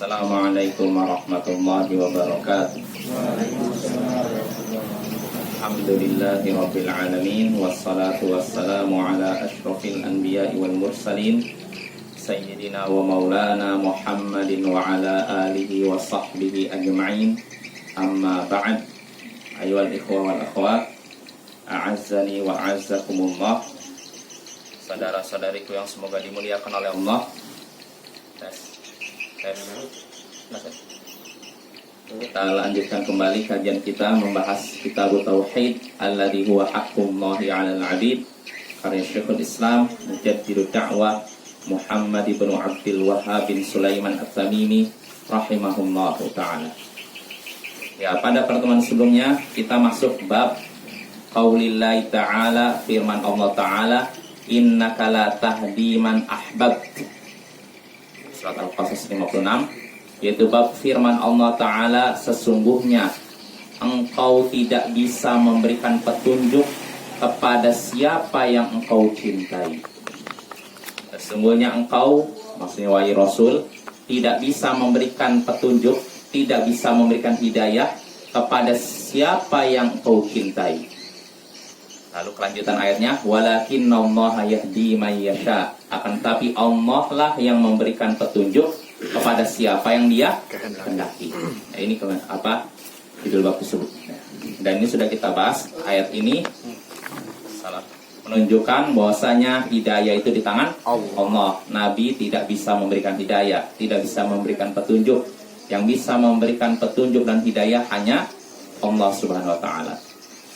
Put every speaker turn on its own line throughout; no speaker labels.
Assalamualaikum warahmatullahi wabarakatuh. Alhamdulillahi rabbil alamin, wassalatu wassalamu ala asyrafil anbiya'i wal mursalin sayyidina wa maulana Muhammadin wa ala alihi wa sahbihi ajma'in. Amma ba'd. Ayyuhal ikhwa wal akhwat, a'azzani wa a'azzakumullah. Saudara-saudariku yang semoga dimuliakan oleh Allah. Kita lanjutkan kembali kajian kita membahas kitab Tauhid alladzi huwa haqqullahi 'alal 'abid, karya Syekhul Islam Mujaddidud Da'wah Muhammad ibn Abdul Wahhab bin Sulaiman At-Tamimi rahimahullahu ta'ala. Ya, pada pertemuan sebelumnya kita masuk bab qaulillahi ta'ala, firman Allah ta'ala, innaka la tahdi man ahbabt, surat Al-Qasas 56, yaitu bab firman Allah Ta'ala, sesungguhnya engkau tidak bisa memberikan petunjuk kepada siapa yang engkau cintai. Sesungguhnya engkau, maksudnya wahai Rasul, tidak bisa memberikan petunjuk, tidak bisa memberikan hidayah kepada siapa yang engkau cintai. Lalu kelanjutan ayatnya, walakinnallaha yahdi man yasha, akan tetapi Allah lah yang memberikan petunjuk kepada siapa yang Dia kehendaki. Nah, ini apa judul bab tersebut. Dan ini sudah kita bahas. Ayat ini menunjukkan bahwasanya hidayah itu di tangan Allah. Nabi tidak bisa memberikan hidayah, tidak bisa memberikan petunjuk. Yang bisa memberikan petunjuk dan hidayah hanya Allah Subhanahu wa taala.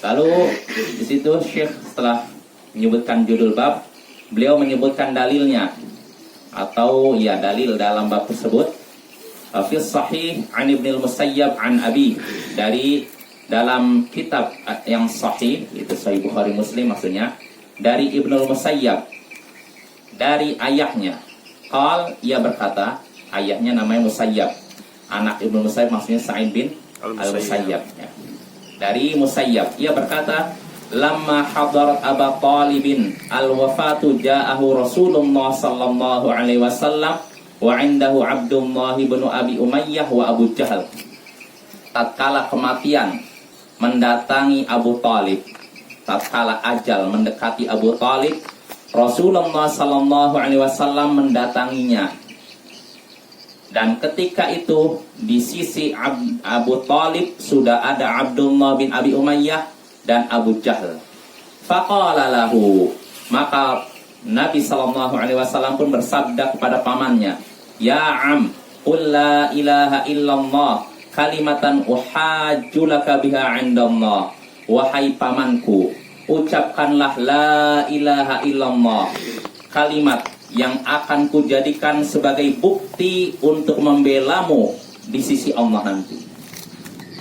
Lalu di situ Syekh setelah menyebutkan judul bab, beliau menyebutkan dalilnya, atau ya dalil dalam bab tersebut. Fi sahih an Ibnul Musayyab an Abi, dari dalam kitab yang sahih, itu Sahih Bukhari Muslim maksudnya, dari Ibnul Musayyab, dari ayahnya. Qal, ia berkata, ayahnya namanya Musayyab, anak Ibnul Musayyab maksudnya Sa'id bin Al-Musayyab ya. Dari Musayyab, ia berkata, lamma hadarat Aba Talibin al-wafatu ja'ahu Rasulullah sallallahu alaihi wasallam wa indahu Abdullah bin Abi Umayyah wa Abu Jahal. Tatkala kematian mendatangi Abu Talib, tatkala ajal mendekati Abu Talib, Rasulullah sallallahu alaihi wasallam mendatanginya. Dan ketika itu di sisi Abu Talib sudah ada Abdullah bin Abi Umayyah dan Abu Jahal. Faqala lahu, maka Nabi sallallahu alaihi wasallam pun bersabda kepada pamannya, ya am, qul la ilaha illallah kalimatan uhajjulaka biha 'indallah. Wahai pamanku, ucapkanlah la ilaha illallah, kalimat yang akan kujadikan sebagai bukti untuk membelamu di sisi Allah nanti.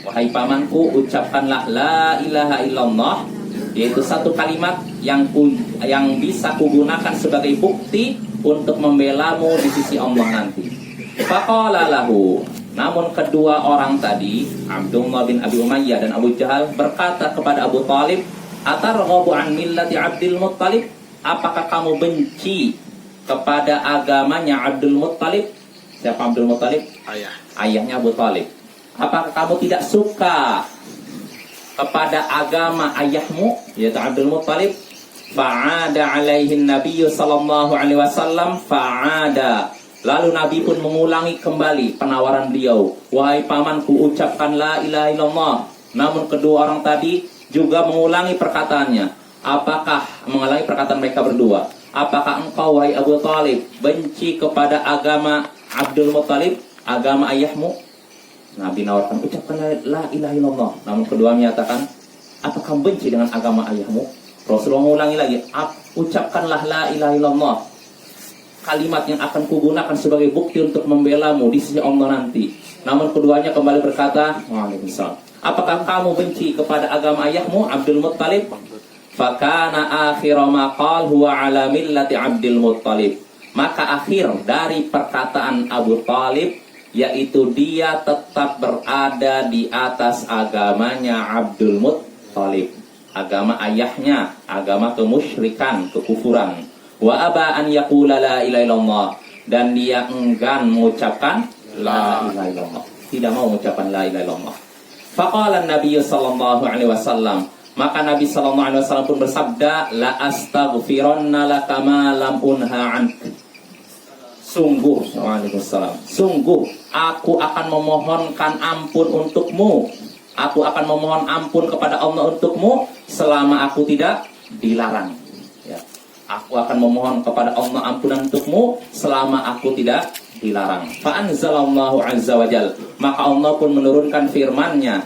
Wahai pamanku, ucapkanlah la ilaha illallah, yaitu satu kalimat yang bisa kugunakan sebagai bukti untuk membelamu di sisi Allah nanti. Faqala lahu, namun kedua orang tadi, Abdullah bin Abi Umayyah dan Abu Jahal, berkata kepada Abu Talib, atarghabu an millati Abdul Muttalib, apakah kamu benci kepada agamanya Abdul Muttalib? Siapa Abdul Muttalib? Ayahnya Abu Talib. Apakah kamu tidak suka kepada agama ayahmu, yaitu Abdul Muttalib? Fa'ada alaihi Nabi sallallahu alaihi wasallam, fa'ada. Lalu Nabi pun mengulangi kembali penawaran beliau, wahai pamanku, ucapkan la ilaha illallah. Namun kedua orang tadi juga mengulangi perkataannya. Apakah mengulangi perkataan mereka berdua? Apakah engkau, wahai Abu Talib, benci kepada agama Abdul Muttalib, agama ayahmu? Nabi nawarkan, ucapkan la ilaha illallah. Namun kedua menyatakan, apakah benci dengan agama ayahmu? Rasulullah mengulangi lagi, ucapkanlah la ilaha illallah, kalimat yang akan kugunakan sebagai bukti untuk membelamu di sisi Allah nanti. Namun keduanya kembali berkata, waalaikumsalam, apakah kamu benci kepada agama ayahmu Abdul Muttalib? Fakana akhir ma qala huwa ala millati Abdul Muttalib. Maka akhir dari perkataan Abu Talib, yaitu dia tetap berada di atas agamanya Abdul Muttalib, agama ayahnya, agama kemusyrikan, kekufuran. Wa aba an yaqula la ilaha illallah, dan dia enggan mengucapkan la ilaha illallah. Tidak mau mengucapkan la ilaha illallah. Faqala Nabi sallallahu alaihi wasallam, maka Nabi sallallahu alaihi wasallam pun bersabda, la astaghfiranna laka ma lam unha ank. Sungguh, waalaikumsalam, sungguh aku akan memohonkan ampun untukmu. Aku akan memohon ampun kepada Allah untukmu selama aku tidak dilarang. Ya. Aku akan memohon kepada Allah ampunan untukmu selama aku tidak dilarang. Fa'anzalallahu azza wa jal, maka Allah pun menurunkan firman-Nya,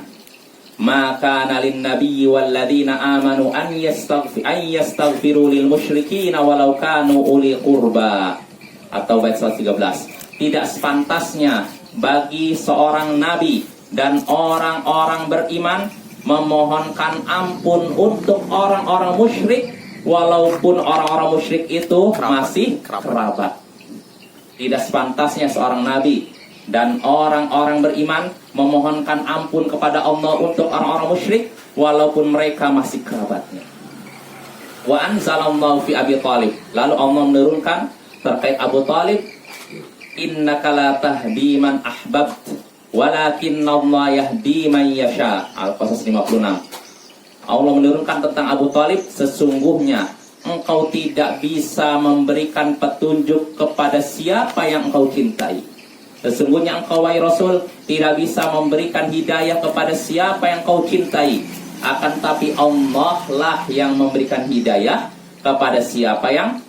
maka nalin nabiyyi walladzina amanu an yastaghfiru lil musyrikina walau kanu uli qurba. Atau bait 113, tidak sepantasnya bagi seorang nabi dan orang-orang beriman memohonkan ampun untuk orang-orang musyrik walaupun orang-orang musyrik itu masih kerabat. Tidak sepantasnya seorang nabi dan orang-orang beriman memohonkan ampun kepada Allah untuk orang-orang musyrik walaupun mereka masih kerabatnya. Wa anzalallahu fi Abi Thalib, lalu Allah menurunkan terkait Abu Thalib, innaka la tahdi man ahbabt walakinna Allah yahdi man yasha. Al-Qasas 56. Allah menurunkan tentang Abu Thalib, sesungguhnya engkau tidak bisa memberikan petunjuk kepada siapa yang engkau cintai. Sesungguhnya engkau wahai Rasul tidak bisa memberikan hidayah kepada siapa yang engkau cintai. Akan tapi Allah lah yang memberikan hidayah kepada siapa yang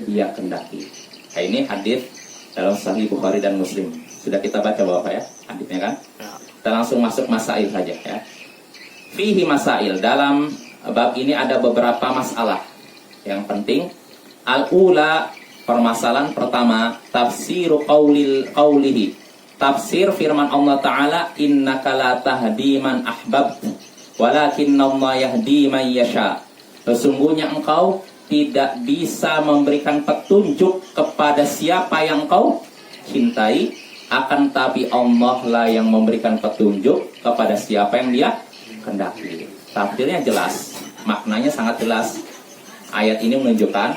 Dia kehendaki. Nah, ini hadis dalam Sahih Bukhari dan Muslim. Sudah kita baca Bapak ya, hadisnya kan? Kita langsung masuk masail saja ya. Fihi masail, dalam bab ini ada beberapa masalah yang penting. Al-ula, permasalahan pertama, tafsiru qaulihi. Tafsir firman Allah Ta'ala, innaka la tahdi man ahbabt walakinna Allah yahdi man yasha. Sesungguhnya engkau tidak bisa memberikan petunjuk kepada siapa yang engkau cintai, akan tapi Allah lah yang memberikan petunjuk kepada siapa yang Dia kehendaki. Tafsirnya jelas, maknanya sangat jelas. Ayat ini menunjukkan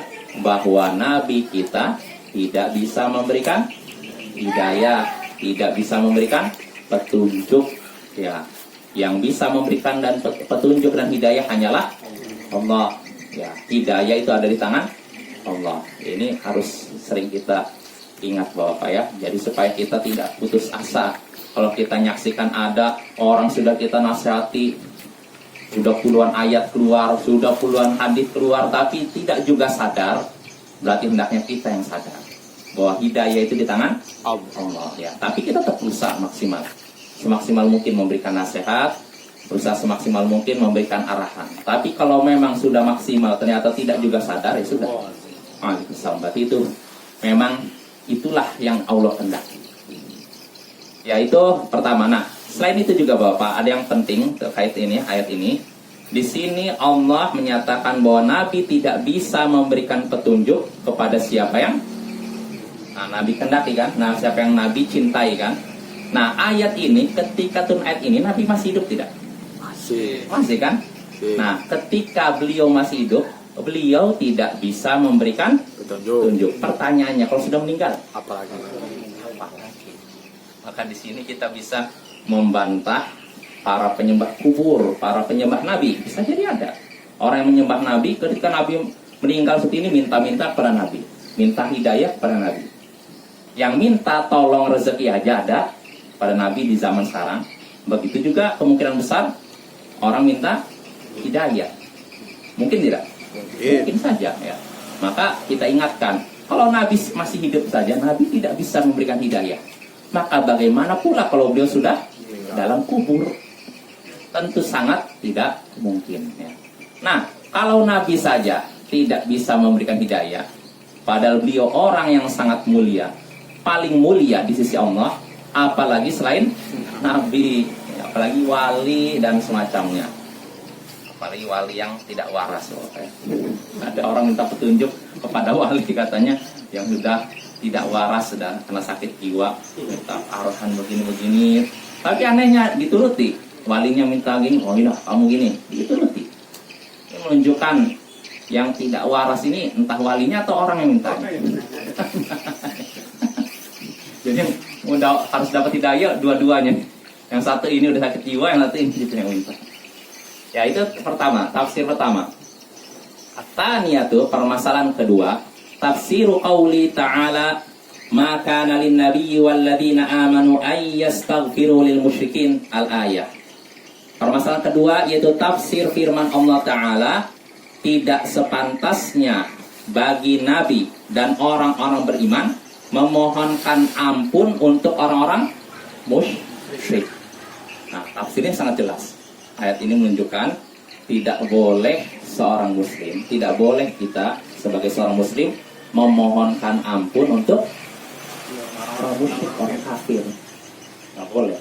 bahwa Nabi kita tidak bisa memberikan hidayah, tidak bisa memberikan petunjuk. Ya, yang bisa memberikan dan petunjuk dan hidayah hanyalah Allah. Ya, hidayah itu ada di tangan Allah. Ini harus sering kita ingat Bapak ya. Jadi supaya kita tidak putus asa. Kalau kita nyaksikan ada orang sudah kita nasihati, sudah puluhan ayat keluar, sudah puluhan hadis keluar, tapi tidak juga sadar, berarti hendaknya kita yang sadar bahwa hidayah itu di tangan Allah ya. Tapi kita tetap berusaha maksimal, semaksimal mungkin memberikan nasihat, berusaha semaksimal mungkin memberikan arahan. Tapi kalau memang sudah maksimal ternyata tidak juga sadar, ya sudah. Berarti itu memang itulah yang Allah kehendaki. Ya, itu pertama. Nah, selain itu juga Bapak, ada yang penting terkait ini, ayat ini. Di sini Allah menyatakan bahwa Nabi tidak bisa memberikan petunjuk kepada siapa yang Nabi kehendaki kan. Nah, siapa yang Nabi cintai kan. Nah, ayat ini, ketika turun ayat ini, Nabi masih hidup tidak? Masih kan? Nah, ketika beliau masih hidup, beliau tidak bisa memberikan petunjuk. Pertanyaannya, kalau sudah meninggal, apalagi? Maka di sini kita bisa membantah para penyembah kubur, para penyembah Nabi. Bisa jadi ada orang yang menyembah Nabi, ketika Nabi meninggal seperti ini minta-minta kepada Nabi, minta hidayah kepada Nabi. Yang minta tolong rezeki aja ada pada Nabi di zaman sekarang. Begitu juga kemungkinan besar orang minta hidayah. Mungkin tidak? Mungkin saja ya. Maka kita ingatkan, kalau Nabi masih hidup saja, Nabi tidak bisa memberikan hidayah. Maka bagaimana pula kalau beliau sudah dalam kubur? Tentu sangat tidak mungkin ya. Nah, kalau Nabi saja tidak bisa memberikan hidayah, padahal beliau orang yang sangat mulia, paling mulia di sisi Allah, apalagi selain Nabi, apalagi wali dan semacamnya, apalagi wali yang tidak waras. Ada orang minta petunjuk kepada wali, katanya yang sudah tidak waras, sudah kena sakit jiwa, minta arahan begini-begini. Tapi anehnya dituruti. Walinya minta gini, oh iya kamu gini, dituruti. Ini menunjukkan yang tidak waras ini entah walinya atau orang yang minta. Jadi udah harus dapat hidayah dua-duanya. Yang satu ini udah sakit jiwa, yang satu ini gitu yang minta. Ya itu pertama, tafsir pertama. At-taniyatu, permasalahan kedua, tafsiru qauli ta'ala ma kana lin nabiyyi wal ladzina amanu ay yastaghfiru lil musyrikin al-ayah. Permasalahan kedua yaitu tafsir firman Allah Ta'ala, tidak sepantasnya bagi nabi dan orang-orang beriman memohonkan ampun untuk orang-orang musyrik. Nah, tafsirnya sangat jelas. Ayat ini menunjukkan tidak boleh seorang muslim, tidak boleh kita sebagai seorang muslim memohonkan ampun untuk orang musyrik, orang kafir. Nggak boleh.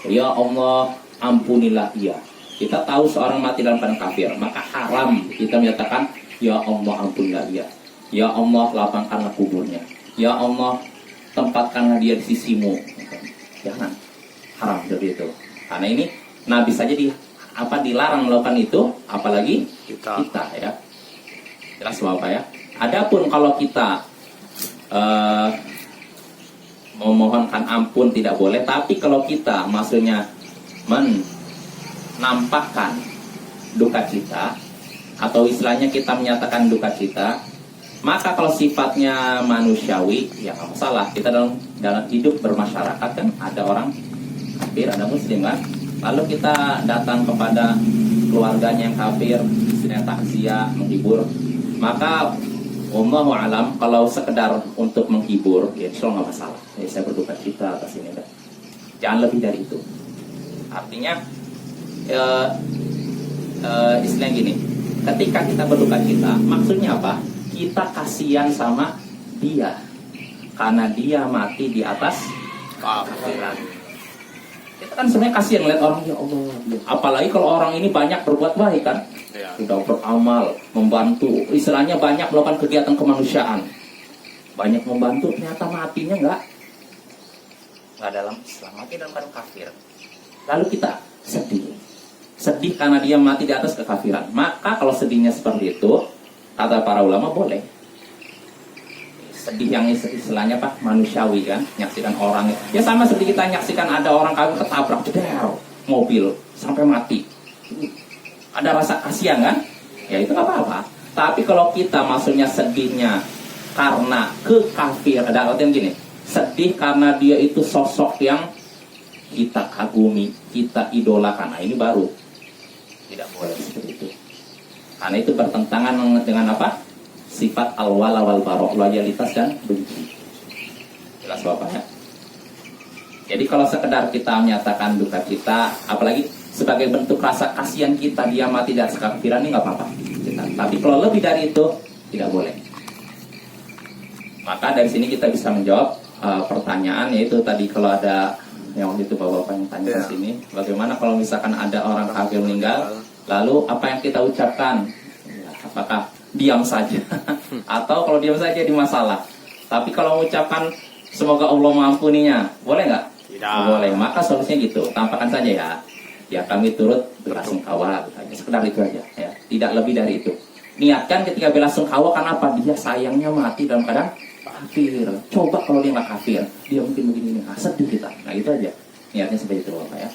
Ya Allah, ampunilah ia. Kita tahu seorang mati dalam keadaan kafir, maka haram kita menyatakan ya Allah, ampunilah ia. Ya Allah, lapangkanlah kuburnya. Ya Allah, tempatkanlah dia di sisimu. Jangan, haram seperti itu. Karena ini Nabi saja dilarang melakukan itu, apalagi kita ya. Jelas Bapak ya. Adapun kalau kita memohonkan ampun tidak boleh, tapi kalau kita maksudnya menampakkan duka cita atau istilahnya kita menyatakan duka cita, maka kalau sifatnya manusiawi ya nggak masalah. Kita dalam hidup bermasyarakat kan ada orang kafir, ada muslim kan. Lalu kita datang kepada keluarganya yang kafir, istilahnya takziah, menghibur, maka wallahu alam, kalau sekedar untuk menghibur ya insya Allah nggak masalah. Ya, saya berduka cita atas ini dah. Jangan lebih dari itu. Artinya istilah gini, ketika kita berduka cita, maksudnya apa? Kita kasihan sama dia karena dia mati di atas kafiran. Kita kan sebenarnya kasihan melihat orang, ya Allah. Apalagi kalau orang ini banyak berbuat baik kan, sudah beramal, membantu, istilahnya banyak melakukan kegiatan kemanusiaan, banyak membantu, ternyata matinya nggak dalam Islam, mati dalam keadaan kafir. Lalu kita sedih karena dia mati di atas kekafiran. Maka kalau sedihnya seperti itu, kata para ulama boleh. Sedih yang istilahnya apa? Manusiawi kan, menyaksikan orang. Ya sama seperti kita menyaksikan ada orang kafir ketabrak jeder mobil sampai mati. Ada rasa kasihan kan? Ya itu nggak apa-apa. Tapi kalau kita maksudnya sedihnya karena kekafir, ada artinya gini, sedih karena dia itu sosok yang kita kagumi, kita idolakan. Nah ini baru tidak boleh seperti itu. Karena itu bertentangan dengan apa? Sifat al-wala wal bara', loyalitas dan benci. Jelas Bapak ya? Jadi kalau sekedar kita menyatakan duka cita, apalagi sebagai bentuk rasa kasihan kita dia mati dari kekafiran, ini nggak apa-apa. Tapi kalau lebih dari itu tidak boleh. Maka dari sini kita bisa menjawab pertanyaan, yaitu tadi kalau ada yang waktu itu Bapak yang tanya di sini, bagaimana kalau misalkan ada orang kafir meninggal, lalu apa yang kita ucapkan? Apakah diam saja atau kalau diam saja di masalah? Tapi kalau mengucapkan semoga Allah mengampuninya, boleh nggak?
Tidak.
Boleh. Maka solusinya gitu, tampakkan saja ya. Ya kami turut belasungkawa, sekedar itu aja. Ya, tidak lebih dari itu. Niatkan ketika belasungkawa karena apa? Dia sayangnya mati dalam keadaan kafir. Coba kalau dia nggak kafir, dia mungkin begini, sedih kita. Nah itu aja. Niatnya seperti itu Bapak ya.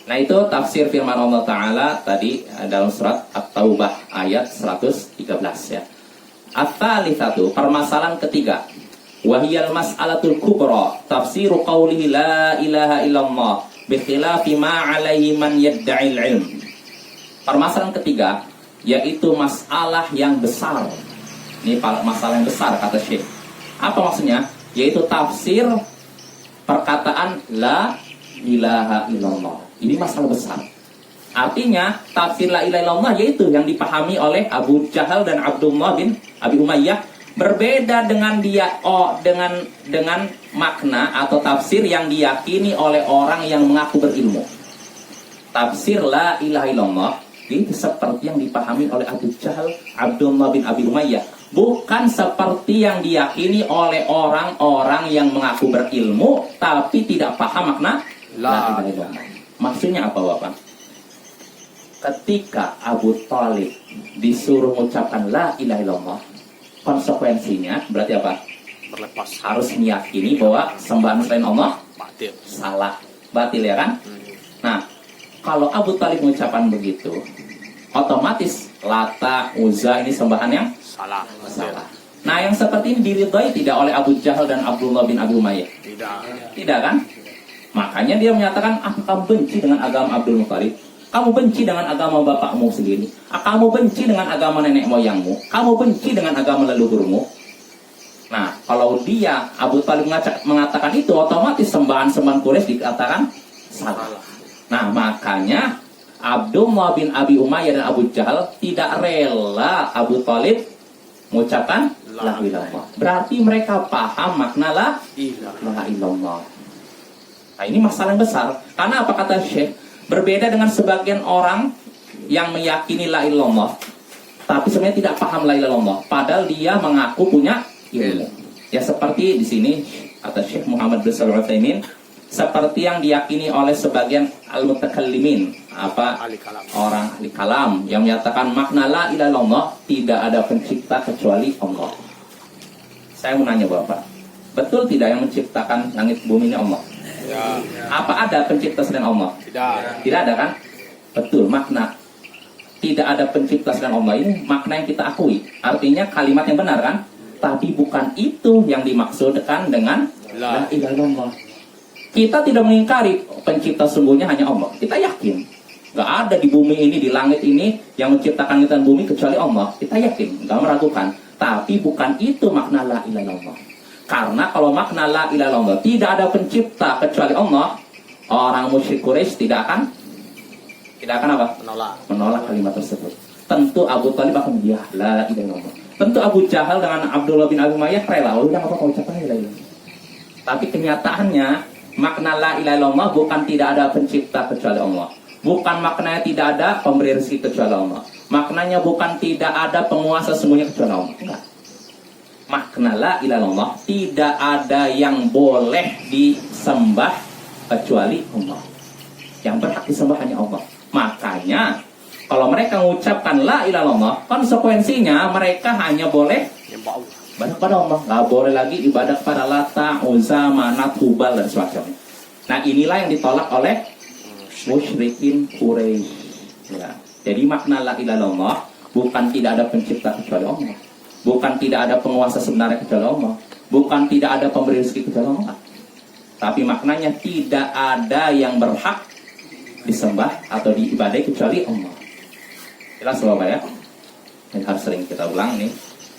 Nah itu tafsir firman Allah Ta'ala tadi dalam surat At-Taubah ayat 113 ya. At-talitsatu, permasalahan ketiga, wahiyal mas'alatul kubra, tafsiru qawlihi la ilaha illallah bikhilafi ma alaihi man yadda'il ilm. Permasalahan ketiga yaitu masalah yang besar. Ini masalah yang besar kata Syekh. Apa maksudnya? Yaitu tafsir perkataan la ilaha illallah. Ini masalah besar. Artinya tafsir la ilaha illallah yaitu yang dipahami oleh Abu Jahal dan Abdullah bin Abi Umayyah berbeda dengan dengan makna atau tafsir yang diyakini oleh orang yang mengaku berilmu. Tafsir la ilaha illallah itu seperti yang dipahami oleh Abu Jahal, Abdullah bin Abi Umayyah, bukan seperti yang diyakini oleh orang-orang yang mengaku berilmu tapi tidak paham makna la ilaha illallah. Maksudnya apa Bapak? Ketika Abu Thalib disuruh mengucapkan la ilaha illallah, konsekuensinya berarti apa?
Berlepas.
Harus meyakini bahwa sembahan selain Allah
Batil.
salah, batil ya kan? Nah, kalau Abu Talib mengucapkan begitu, otomatis Lata, Uzza ini sembahan yang
Salah.
salah. Nah, yang seperti ini diridhai tidak oleh Abu Jahal dan Abdullah bin Abi Umayyah?
Tidak.
Tidak kan? Makanya dia menyatakan, kamu benci dengan agama Abdul Muthalib, kamu benci dengan agama bapakmu sendiri, kamu benci dengan agama nenek moyangmu, kamu benci dengan agama leluhurmu. Nah, kalau dia, Abu Talib mengatakan itu, otomatis sembahan-sembahan Quraisy dikatakan salah. Nah, makanya Abdullah bin Abi Umayyah dan Abu Jahal tidak rela Abu Talib mengucapkan la ilaha illallah. Berarti mereka paham makna la ilaha illallah. Nah, ini masalah yang besar. Karena apa kata Syekh? Berbeda dengan sebagian orang yang meyakini la ilaha illallah, tapi sebenarnya tidak paham la ilaha illallah. Padahal dia mengaku punya ilmu. Ya seperti di sini kata Syekh Muhammad bin Shalih Al-Utsaimin, seperti yang diyakini oleh sebagian al-mutakallimin, orang ahli kalam yang menyatakan makna la ilaha illallah tidak ada pencipta kecuali Allah. Saya mau nanya Bapak, betul tidak yang menciptakan langit bumi ini Allah?
Ya.
Apa ada pencipta selain Allah?
Tidak.
Tidak ada kan? Betul, makna tidak ada pencipta selain Allah ini makna yang kita akui. Artinya kalimat yang benar kan? Tapi bukan itu yang dimaksudkan dengan la ilaha illallah. Kita tidak mengingkari pencipta sungguhnya hanya Allah. Kita yakin. Gak ada di bumi ini, di langit ini yang menciptakan langit dan bumi kecuali Allah. Kita yakin, gak meragukan. Tapi bukan itu makna la ilaha illallah. Karena kalau makna la ilaha illallah tidak ada pencipta kecuali Allah, orang musyrik Quraisy tidak akan apa? Menolak kalimat tersebut. Tentu Abu Talib akan ya la ilaha illallah. Tentu Abu Jahal dengan Abdullah bin Abi Umayyah rela. Udah apa kau ucapkan la ilaha illallah. Tapi kenyataannya makna la ilaha illallah bukan tidak ada pencipta kecuali Allah. Bukan maknanya tidak ada pemberi rezeki kecuali Allah. Maknanya bukan tidak ada penguasa semuanya kecuali Allah. Enggak. Makna la ilaha illallah tidak ada yang boleh disembah kecuali Allah. Yang berhak disembah hanya Allah. Makanya kalau mereka mengucapkan la ilaha illallah, konsekuensinya mereka hanya boleh ibadah pada Allah, nggak boleh lagi ibadah pada Lata, Uzza, Manat, Hubal dan sebagainya. Nah inilah yang ditolak oleh musyrikin Quraisy. Ya. Jadi makna la ilaha illallah bukan tidak ada pencipta kecuali Allah, bukan tidak ada penguasa sebenarnya kecuali Allah, bukan tidak ada pemberi rezeki kecuali Allah. Tapi maknanya tidak ada yang berhak disembah atau diibadahi kecuali Allah. Jelas Bapak ya? Ini harus sering kita ulang nih.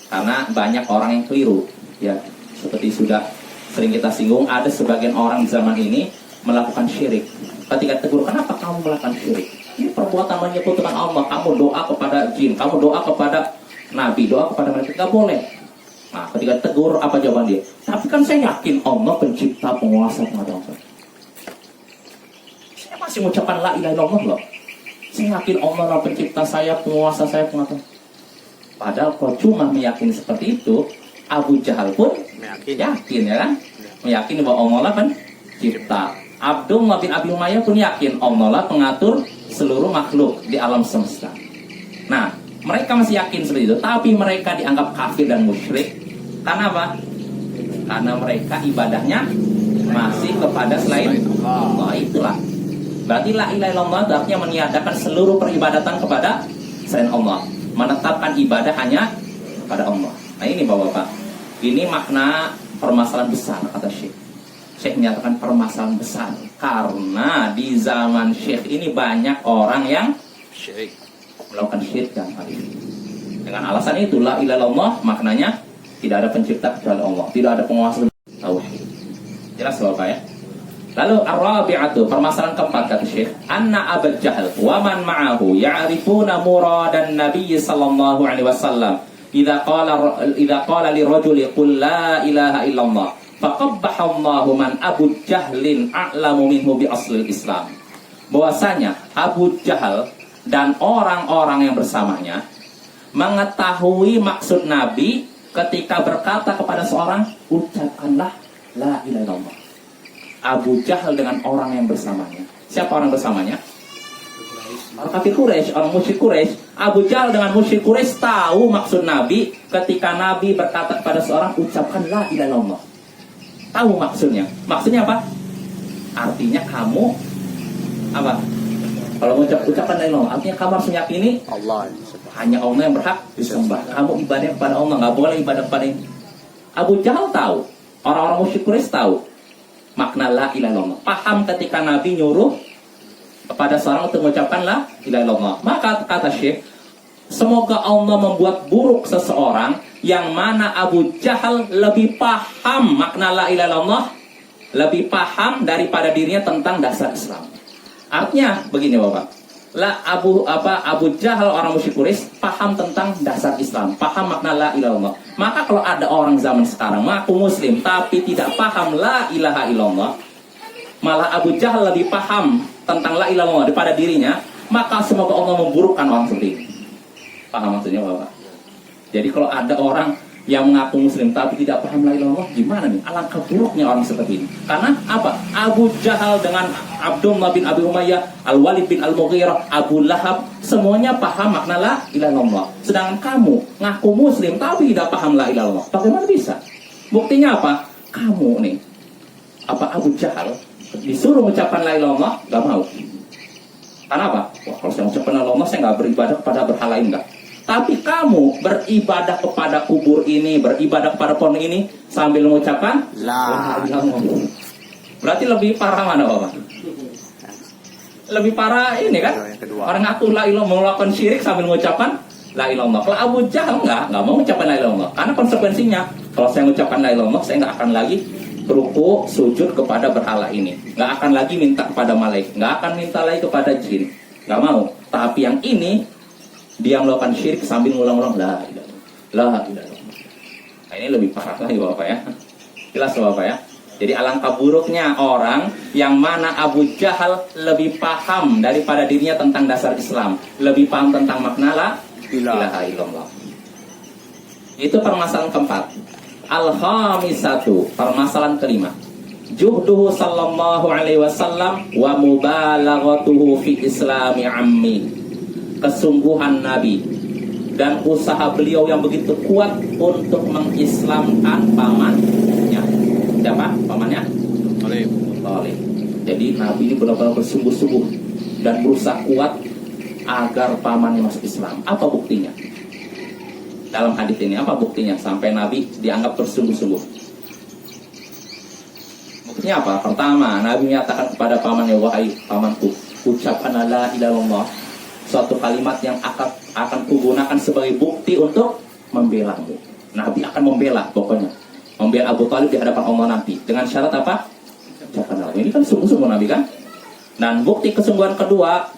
Karena banyak orang yang keliru, ya seperti sudah sering kita singgung, ada sebagian orang di zaman ini melakukan syirik. Ketika tegur, kenapa kamu melakukan syirik? Ini perbuatan menyekutukan Allah. Kamu doa kepada jin, kamu doa kepada nabi, doa kepada mereka, tidak boleh. Nah, ketika tegur, apa jawaban dia? Tapi kan saya yakin Allah pencipta, penguasa, pengatur. Saya masih mengucapkan la ilaha illallah loh. Saya yakin Allah pencipta saya, penguasa saya, pengatur. Padahal kalau cuma meyakini seperti itu, Abu Jahal pun yakin ya kan? Meyakini bahwa Allah lah pencipta. Abdullah bin Abi Umayyah pun yakin Allah lah pengatur seluruh makhluk di alam semesta. Nah, mereka masih yakin seperti itu, tapi mereka dianggap kafir dan musyrik. Karena apa? Karena mereka ibadahnya masih kepada selain Allah. Itulah. Berarti la ilaha illallah artinya meniadakan seluruh peribadatan kepada selain Allah. Menetapkan ibadah hanya pada Allah. Nah ini Bapak-Bapak, ini makna permasalahan besar kata Syekh. Syekh menyatakan permasalahan besar karena di zaman Syekh ini banyak orang yang melakukan syirik dan hal ini. Dengan alasan itu la ilaha illallah maknanya tidak ada pencipta kecuali Allah, tidak ada penguasa tauhid. Jelas Bapak ya? Lalu ar-rabi'atu, permasalahan keempat kata Syekh, anna Abu Jahal wa man ma'ahu ya'rifuna muradan Nabi sallallahu alaihi wasallam idza qala lirajuli qul la ilaha illallah faqabbaha Allahu man Abu Jahlin a'lamu minhu bi aslil Islam. Bahwasanya Abu Jahal dan orang-orang yang bersamanya mengetahui maksud Nabi ketika berkata kepada seorang, ucapkanlah la ilaha illallah. Abu Jahal dengan orang yang bersamanya. Siapa orang bersamanya? Orang kafir Quraisy, orang musyrik Quraisy, Abu Jahal dengan musyrik Quraisy tahu maksud Nabi ketika Nabi berkata kepada seorang, ucapkan la ilaha illallah. Tahu maksudnya. Maksudnya apa? Artinya kamu apa? Kalau ucapkan la ilaha illallah, artinya kamu harus meyakini
Allah
hanya Allah yang berhak disembah. Kamu ibadah kepada Allah, nggak boleh ibadah kepada ini. Abu Jahal tahu, orang-orang musyrik Quraisy tahu makna la ilaha illallah. Paham ketika Nabi nyuruh kepada seorang untuk mengucapkan la ilaha illallah. Maka kata Syekh, semoga Allah membuat buruk seseorang yang mana Abu Jahal lebih paham makna la ilaha illallah, lebih paham daripada dirinya tentang dasar Islam. Artinya begini Bapak, Abu Jahal orang musyrik Quraisy paham tentang dasar Islam, paham makna la ilaha illallah. Maka kalau ada orang zaman sekarang mengaku muslim tapi tidak paham la ilaha illallah, malah Abu Jahal lebih paham tentang la ilaha illallah daripada dirinya, maka semoga Allah memburukkan orang seperti ini. Paham maksudnya Bapak? Jadi kalau ada orang yang mengaku muslim tapi tidak paham la ilaha illallah, gimana nih? Alangkah buruknya orang seperti ini. Karena apa? Abu Jahal dengan Abdullah bin Abi Umayyah, Al-Walid bin Al-Mughirah, Abu Lahab, semuanya paham makna la ilaha illallah. Sedangkan kamu ngaku muslim tapi tidak paham la ilaha illallah. Bagaimana bisa? Buktinya apa? Kamu nih, Abu Jahal disuruh mengucapkan la ilaha illallah, gak mau. Karena apa? Wah, kalau saya mengucapkan la ilaha illallah, saya gak beribadah kepada berhala ini, enggak. Tapi kamu beribadah kepada kubur ini, beribadah kepada pohon ini sambil mengucapkan la ilaha illallah. Berarti lebih parah mana Bapak? Lebih parah ini kan? Orang ngaku la ilaha illallah, melakukan syirik sambil mengucapkan la ilaha illallah. Kalau Abu Jahal enggak mau mengucapkan la ilaha illallah. Karena konsekuensinya, kalau saya mengucapkan la ilaha illallah, saya enggak akan lagi ruku sujud kepada berhala ini, nggak akan lagi minta kepada malaikat, nggak akan minta lagi kepada jin, nggak mau. Tapi yang ini dia melakukan syirik sambil ngulang-ulang la ilaha illallah. Nah, ini lebih parah lagi Bapak ya. Jelas Bapak ya. Jadi alangkah buruknya orang yang mana Abu Jahal lebih paham daripada dirinya tentang dasar Islam, lebih paham tentang makna la ilaha illallah. Itu permasalahan keempat. Al-khamisatu, permasalahan kelima, juhduhu sallallahu alaihi wasallam wa mubalaghatuhu fi islami ammi. Kesungguhan Nabi dan usaha beliau yang begitu kuat untuk mengislamkan pamannya. Siapa? Pamannya? Thalib. Jadi Nabi ini benar-benar bersungguh-sungguh dan berusaha kuat agar pamannya masuk Islam. Apa buktinya? Dalam hadis ini apa buktinya sampai Nabi dianggap bersungguh-sungguh? Buktinya apa? Pertama, Nabi menyatakan kepada pamannya, wahai pamanku, ucapkan la ilaha illallah, suatu kalimat yang akan kugunakan sebagai bukti untuk membelamu. Nabi akan membela, pokoknya membela Abu Thalib di hadapan Allah nanti. Dengan syarat apa? Ucapkan la ilaha. Ini kan sungguh-sungguh Nabi kan? Dan bukti kesungguhan kedua,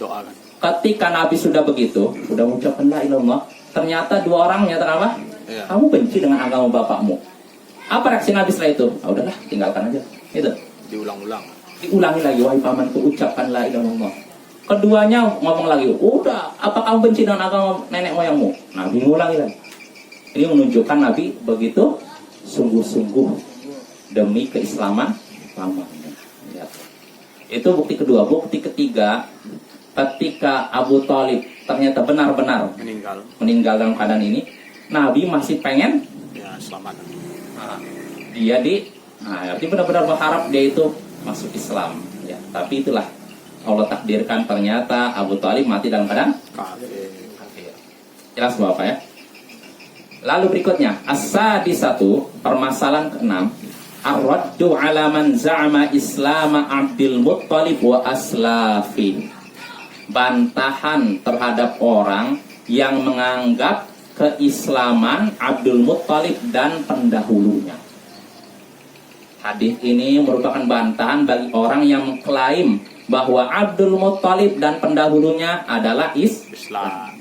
ketika Nabi sudah begitu, sudah mengucapkan la ilaha illallah, ternyata dua orang menyatakan apa? Ya. Kamu benci dengan agama bapakmu. Apa reaksi Nabi setelah itu? Ah, udahlah, tinggalkan aja. Itu. Diulangi lagi, wahai pamanku, ucapkan la ilaha illallah. Keduanya ngomong lagi, udah, apa kamu benci dengan agama nenek moyangmu? Nabi ngulangi lagi. Ini menunjukkan Nabi begitu sungguh-sungguh demi keislaman pamannya. Ya. Itu bukti kedua. Bukti ketiga, ketika Abu Thalib ternyata benar-benar meninggal dalam keadaan ini, Nabi masih pengen
selamat.
Dia arti benar-benar berharap dia itu masuk Islam. Ya, tapi itulah Allah takdirkan, ternyata Abu Thalib mati dalam keadaan kafir. Jelas Bapak ya. Lalu berikutnya, as-sadisatu, permasalahan keenam, ar-raddu ala man za'ama islama Abdul Muttalib wa aslafi. Bantahan terhadap orang yang menganggap keislaman Abdul Muttalib dan pendahulunya. Hadis ini merupakan bantahan bagi orang yang mengklaim bahwa Abdul Muttalib dan pendahulunya adalah Islam.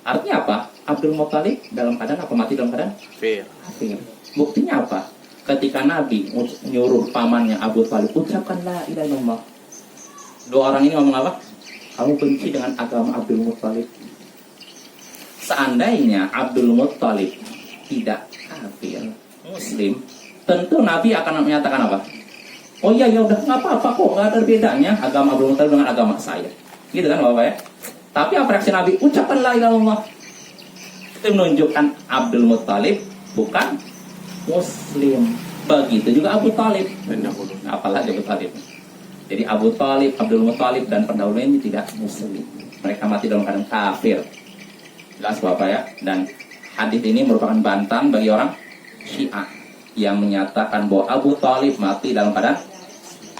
Artinya apa? Abdul Muttalib dalam keadaan apa? Mati dalam keadaan kafir. Buktinya apa? Ketika Nabi nyuruh pamannya Abu Thalib, ucapkan la ilaha illallah. Dua orang ini ngomong apa? Kamu benci dengan agama Abdul Muttalib. Seandainya Abdul Muttalib tidak kafir, Muslim, tentu Nabi akan menyatakan apa? Oh iya, ya udah, nggak apa-apa kok, nggak ada bedanya agama Abdul Muttalib dengan agama saya. Gitu kan Bapak ya? Tapi apa reaksi Nabi? Ucapkan la ilaha illallah. Itu menunjukkan Abdul Muttalib bukan Muslim. Begitu juga Abu Talib. Apalagi Abu Talib. Jadi Abu Talib, Abdul Muttalib dan pendahulu ini tidak Muslim. Mereka mati dalam keadaan kafir. Jelas Bapak ya. Dan hadis ini merupakan bantahan bagi orang Syiah yang menyatakan bahwa Abu Talib mati dalam keadaan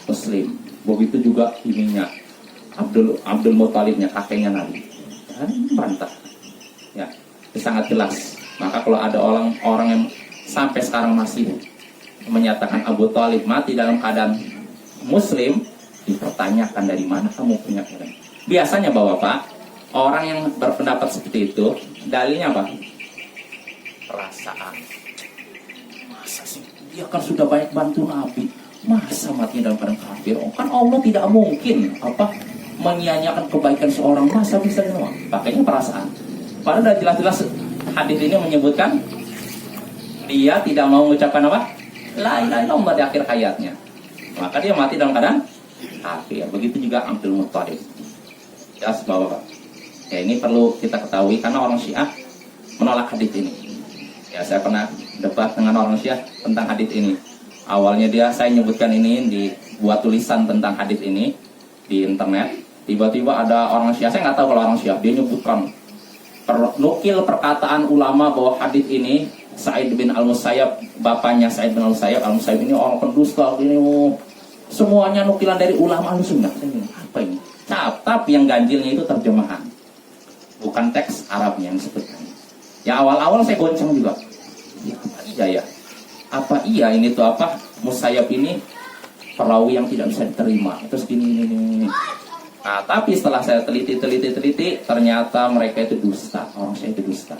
Muslim. Begitu juga ininya Abdul Muttalibnya, kakeknya Nabi. Dan bantah. Ya, itu sangat jelas. Maka kalau ada orang yang sampai sekarang masih menyatakan Abu Talib mati dalam keadaan Muslim, dipertanyakan dari mana kamu punya ilmu. Biasanya Bapak, orang yang berpendapat seperti itu, dalilnya apa? Perasaan. Masa sih? Dia kan sudah banyak bantu Nabi. Masa mati dalam keadaan kafir? Oh, kan Allah tidak mungkin menyia-nyiakan kebaikan seorang. Masa bisa semua? Pakainya perasaan. Padahal sudah jelas-jelas hadis ini menyebutkan dia tidak mau mengucapkan apa? La ilaha illallah di akhir hayatnya. Maka dia mati dalam keadaan kafir. Begitu juga Abdul Muttalib. Jelas Bapak. Ya, ini perlu kita ketahui karena orang Syiah menolak hadis ini. Ya, saya pernah debat dengan orang Syiah tentang hadis ini. Awalnya saya nyebutkan ini, dibuat tulisan tentang hadis ini di internet. Tiba-tiba ada orang Syiah, saya nggak tahu kalau orang Syiah, dia nyebutkan nukil perkataan ulama bahwa hadis ini Sa'id bin Al-Musayyab, bapaknya Sa'id bin Al-Musayyab, Al-Musayyab ini orang pendusta ini, semuanya nukilan dari ulama Ahlussunnah. Apa ini? Tapi yang ganjilnya itu terjemahan, bukan teks Arabnya yang disebutkan. Ya awal-awal saya goncang juga. Ya, apa iya ya? Apa iya ini tuh Musayyab ini perawi yang tidak bisa diterima. Terus gini. Nah, tapi setelah saya teliti, ternyata mereka itu dusta. Orang saya itu dusta.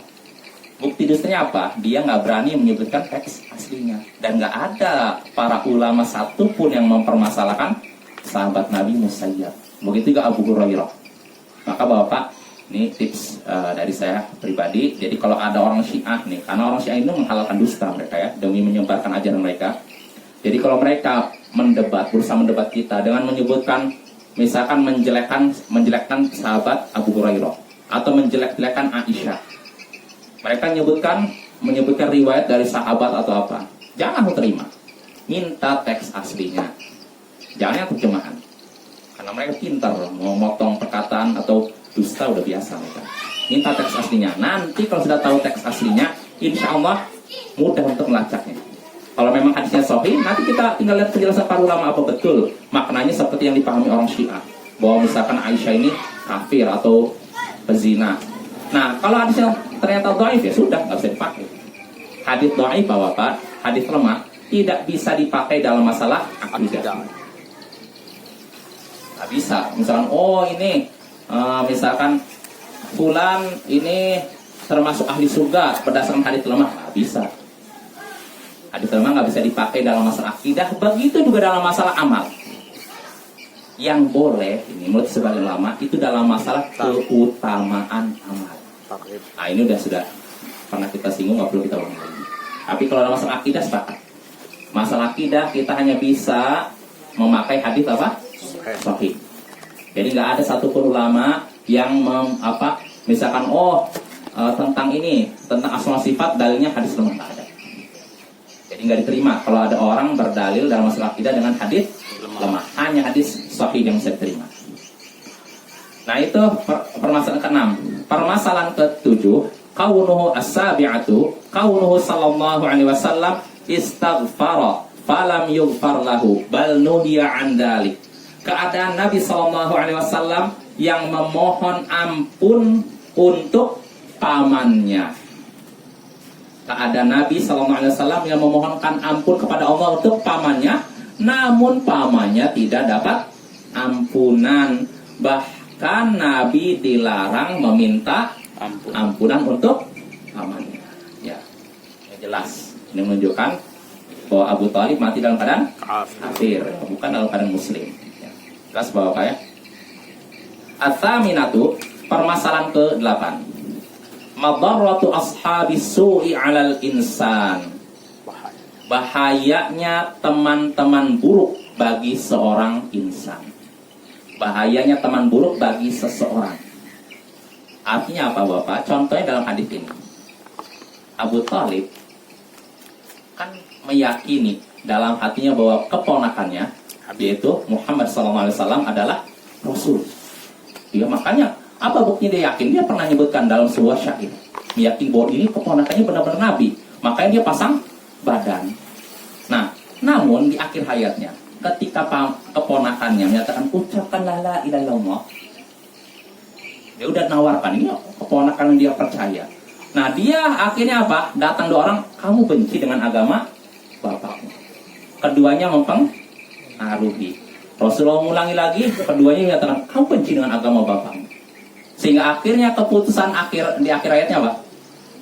Bukti dustanya apa? Dia nggak berani menyebutkan teks aslinya. Dan nggak ada para ulama satupun yang mempermasalahkan sahabat Nabi Musayyab. Begitu juga Abu Hurairah. Maka Bapak, ini tips dari saya pribadi. Jadi kalau ada orang Syiah nih, karena orang Syiah itu menghalalkan dusta mereka ya, demi menyebarkan ajaran mereka. Jadi kalau mereka berusaha mendebat kita dengan menyebutkan, misalkan menjelekkan sahabat Abu Hurairah atau menjelek-jelekan Aisyah, mereka menyebutkan riwayat dari sahabat atau apa, jangan terima, minta teks aslinya, jangan yang terjemahan, karena mereka pintar mau motong perkataan atau dusta udah biasa mereka. Minta teks aslinya. Nanti kalau sudah tahu teks aslinya, insya Allah mudah untuk melacaknya. Kalau memang hadisnya sahih, nanti kita tinggal lihat penjelasan para ulama apa betul maknanya seperti yang dipahami orang Syiah, bahwa misalkan Aisyah ini kafir atau pezina. Nah, kalau hadisnya ternyata dhaif, ya sudah, nggak bisa dipakai. Hadis dhaif Bapak, hadis lemah tidak bisa dipakai dalam masalah akidah. Nggak bisa. Misalkan ini misalkan fulan ini termasuk ahli surga berdasarkan hadis lemah, nggak bisa. Hadis lemah nggak bisa dipakai dalam masalah akidah. Begitu juga dalam masalah amal. Yang boleh ini menurut sebagian ulama itu dalam masalah keutamaan amal. Nah ini sudah pernah kita singgung, nggak perlu kita ulang lagi. Tapi kalau dalam masalah akidah sepakat. Masalah akidah kita hanya bisa memakai hadis sahih. Jadi nggak ada satupun ulama yang misalkan tentang asma sifat dalilnya hadis lemah, nggak ada. Jadi nggak diterima kalau ada orang berdalil dalam masalah akidah dengan hadis lemah. Hanya hadis sahih yang bisa diterima. Nah itu permasalahan ke-6. Permasalahan ke-7, kaunuhu as-sabi'atu, kaunuhu sallallahu alaihi wasallam istaghfara falam yughfar lahu bal nuhiya an dzalik. Keadaan Nabi sallallahu alaihi wasallam yang memohon ampun untuk pamannya. Keadaan Nabi sallallahu alaihi wasallam yang memohonkan ampun kepada Allah untuk pamannya, namun pamannya tidak dapat ampunan. Bahkan Nabi dilarang meminta ampunan untuk pamannya. Ya, jelas. Ini menunjukkan bahwa Abu Talib mati dalam keadaan kafir, bukan dalam keadaan muslim. Ya. Jelas Bapak ya. Ats-tsaminatu, permasalahan ke-8. Madarratu ashabis su'i 'alal insan. Bahayanya teman-teman buruk bagi seorang insan. Bahayanya teman buruk bagi seseorang. Artinya apa Bapak? Contohnya dalam hadis ini. Abu Thalib kan meyakini dalam hatinya bahwa keponakannya yaitu Muhammad SAW adalah Rasul. Ya, makanya apa buktinya dia yakin? Dia pernah menyebutkan dalam sebuah syair meyakini bahwa ini keponakannya benar-benar Nabi. Makanya dia pasang badan. Nah, namun di akhir hayatnya ketika keponakannya menyatakan ucapkanlah la ilaha illallah, dia udah nawarkan, ini keponakan yang dia percaya. Nah, dia akhirnya apa? Datang dua orang, kamu benci dengan agama bapakmu. Keduanya mempengaruhi. Rasulullah mengulangi lagi, keduanya menyatakan, kamu benci dengan agama bapakmu. Sehingga akhirnya keputusan di akhir ayatnya apa?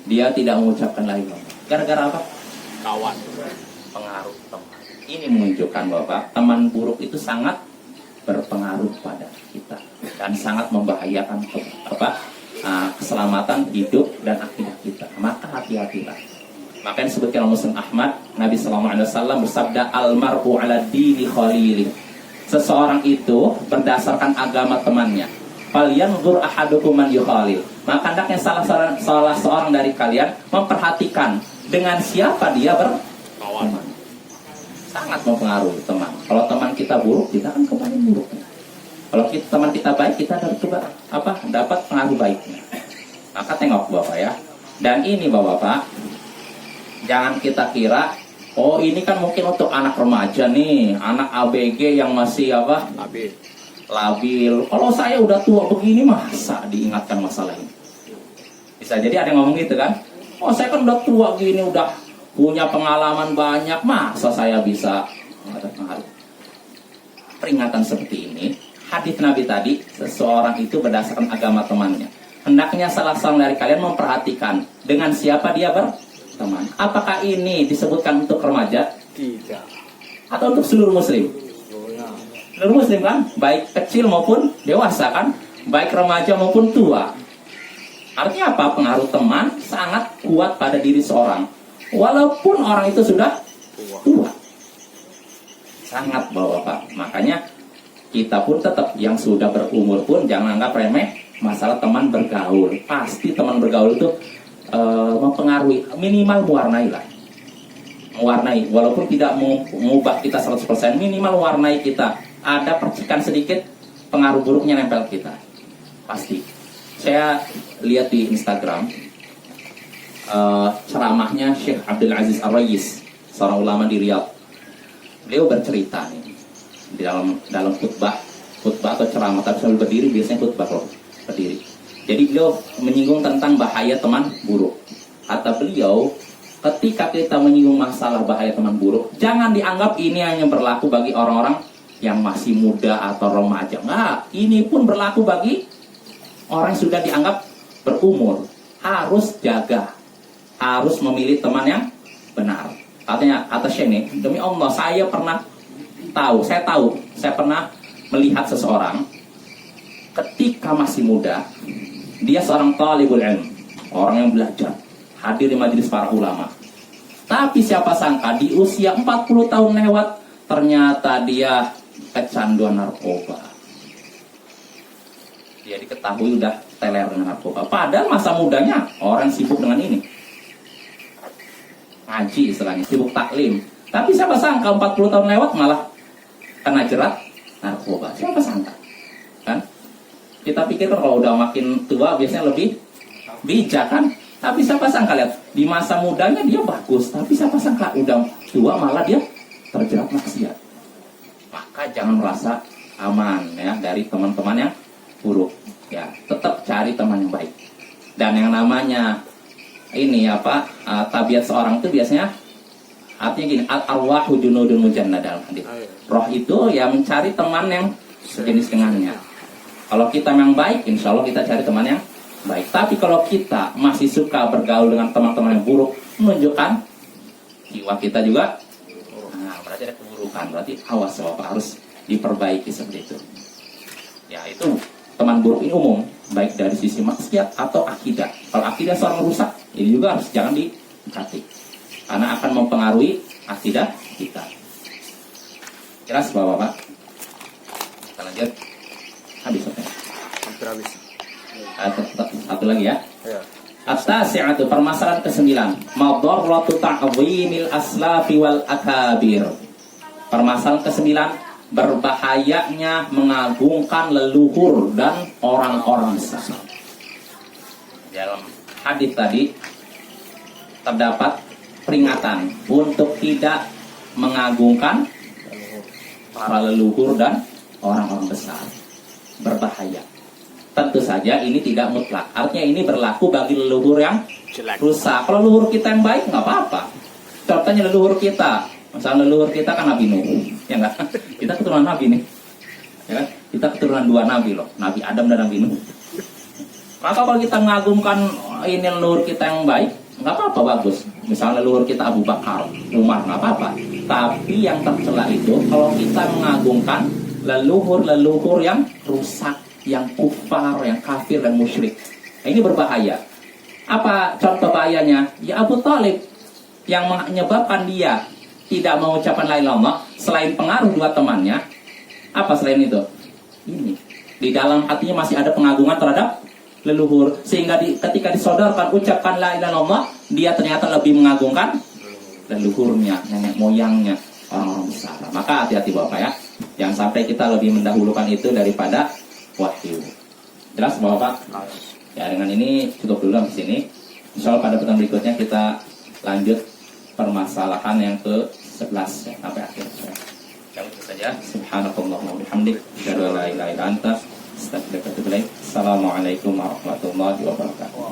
Dia tidak mengucapkan la ilaha illallah. Gara-gara apa?
Kawan.
Pengaruh teman. Ini menunjukkan bahwa teman buruk itu sangat berpengaruh pada kita dan sangat membahayakan keselamatan hidup dan akidah kita. Maka hati-hatilah. Maka yang disebutkan oleh Muslim Ahmad, Nabi SAW bersabda, almar'u ala dini khalili. Seseorang itu berdasarkan agama temannya. Falyanzur ahadukum man yukhalil. Maka hendaknya salah seorang dari kalian memperhatikan dengan siapa dia berteman. Sangat mempengaruhi teman. Kalau teman kita buruk, kita akan kembali buruk. Kalau teman kita baik, kita dapat pengaruh baiknya. Maka tengok Bapak ya. Dan ini Bapak, jangan kita kira, oh ini kan mungkin untuk anak remaja nih, anak ABG yang masih labil. Kalau saya udah tua begini, masa diingatkan masalah ini? Bisa jadi ada yang ngomong gitu kan? Oh saya kan udah tua gini, udah punya pengalaman banyak, masa saya bisa ada pengaruh? Peringatan seperti ini, hadis Nabi tadi, seseorang itu berdasarkan agama temannya. Hendaknya salah seorang dari kalian memperhatikan dengan siapa dia berteman. Apakah ini disebutkan untuk remaja?
Tidak.
Atau untuk seluruh muslim? Seluruh muslim kan? Baik kecil maupun dewasa kan? Baik remaja maupun tua. Artinya apa? Pengaruh teman sangat kuat pada diri seorang. Walaupun orang itu sudah tua. Sangat Bapak. Makanya kita pun tetap yang sudah berumur pun jangan anggap remeh masalah teman bergaul. Pasti teman bergaul itu mempengaruhi, minimal mewarnai lah. Mewarnai, walaupun tidak mengubah kita 100%, minimal mewarnai kita. Ada percikan sedikit pengaruh buruknya nempel kita. Pasti. Saya lihat di Instagram ceramahnya Syekh Abdul Aziz Ar-Rayis, seorang ulama di Riyadh. Beliau bercerita nih di dalam khutbah atau ceramah, tapi sambil berdiri, biasanya khutbah kalau berdiri. Jadi beliau menyinggung tentang bahaya teman buruk. Kata beliau, ketika kita menyinggung masalah bahaya teman buruk, jangan dianggap ini hanya berlaku bagi orang-orang yang masih muda atau remaja. Nah, ini pun berlaku bagi orang yang sudah dianggap berumur. Harus jaga, harus memilih teman yang benar. Katanya, kata Syekh nih, demi Allah saya pernah melihat seseorang ketika masih muda, dia seorang talibul ilm, orang yang belajar, hadir di majelis para ulama. Tapi siapa sangka di usia 40 tahun lewat, ternyata dia kecanduan narkoba. Dia diketahui udah teler dengan narkoba. Padahal masa mudanya orang sibuk dengan ini. Ngaji istilahnya, sibuk taklim. Tapi siapa sangka 40 tahun lewat malah kena jerat narkoba. Siapa sangka? Kan? Kita pikir kalau udah makin tua biasanya lebih bijak kan? Tapi siapa sangka lihat di masa mudanya dia bagus, tapi siapa sangka udah tua malah dia terjerat maksiat. Maka jangan merasa aman ya dari teman-teman yang buruk. Ya, tetap cari teman yang baik. Dan yang namanya ini tabiat seorang itu biasanya artinya gini, al-arwahu junudun mujannah dalam hadis. Roh itu ya mencari teman yang sejenis dengannya. Kalau kita yang baik, insya Allah kita cari teman yang baik. Tapi kalau kita masih suka bergaul dengan teman-teman yang buruk, menunjukkan jiwa kita juga, berarti ada keburukan. Berarti awas Bapak, harus diperbaiki seperti itu. Ya itu teman buruk ini umum, baik dari sisi maksiat atau akidah. Kalau akidah seorang rusak, ini juga harus jangan didekati, karena akan mempengaruhi akidah kita. Jelas Bapak? Kita lanjut. Habis.
Hampir habis.
Satu lagi ya. At-tasi'atu, permasalahan ke-9, madarratu ta'zimil aslafi wal akabir. Permasalahan ke-9, berbahayanya mengagungkan leluhur dan orang-orang besar. Dalam hadis tadi terdapat peringatan untuk tidak mengagungkan para leluhur dan orang-orang besar. Berbahaya. Tentu saja ini tidak mutlak. Artinya ini berlaku bagi leluhur yang rusak. Kalau leluhur kita yang baik nggak apa-apa. Contohnya leluhur kita, misalnya leluhur kita kan Nabi Nuh, ya nggak? Kita keturunan Nabi nih, ya kan? Kita keturunan 2 Nabi loh, Nabi Adam dan Nabi Nuh. Maka kalau kita mengagumkan ini leluhur kita yang baik, nggak apa-apa, bagus. Misalnya leluhur kita Abu Bakar, Umar, nggak apa-apa. Tapi yang tercela itu kalau kita mengagungkan leluhur-leluhur yang rusak, yang kufar, yang kafir dan musyrik. Nah, ini berbahaya. Apa contoh bahayanya? Ya Abu Thalib, yang menyebabkan dia tidak mengucapkan la ilaha illallah selain pengaruh 2 temannya. Apa selain itu? Ini. Di dalam hatinya masih ada pengagungan terhadap leluhur, sehingga ketika disodorkan ucapkan la ilaha illallah, dia ternyata lebih mengagungkan leluhurnya, nenek moyangnya, orang-orang besar. Maka hati-hati Bapak ya. Jangan sampai kita lebih mendahulukan itu daripada wahyu. Jelas Bapak? Ya, dengan ini cukup dulu di sini. Insyaallah pada pertemuan berikutnya kita lanjut permasalahan yang ke-11 ya, sampai akhir. Ya, itu saja. Subhanakallahumma wa bihamdik, asyhadu an la ilaha illa anta, astaghfiruka wa atubu ilaik. Assalamualaikum warahmatullahi wabarakatuh.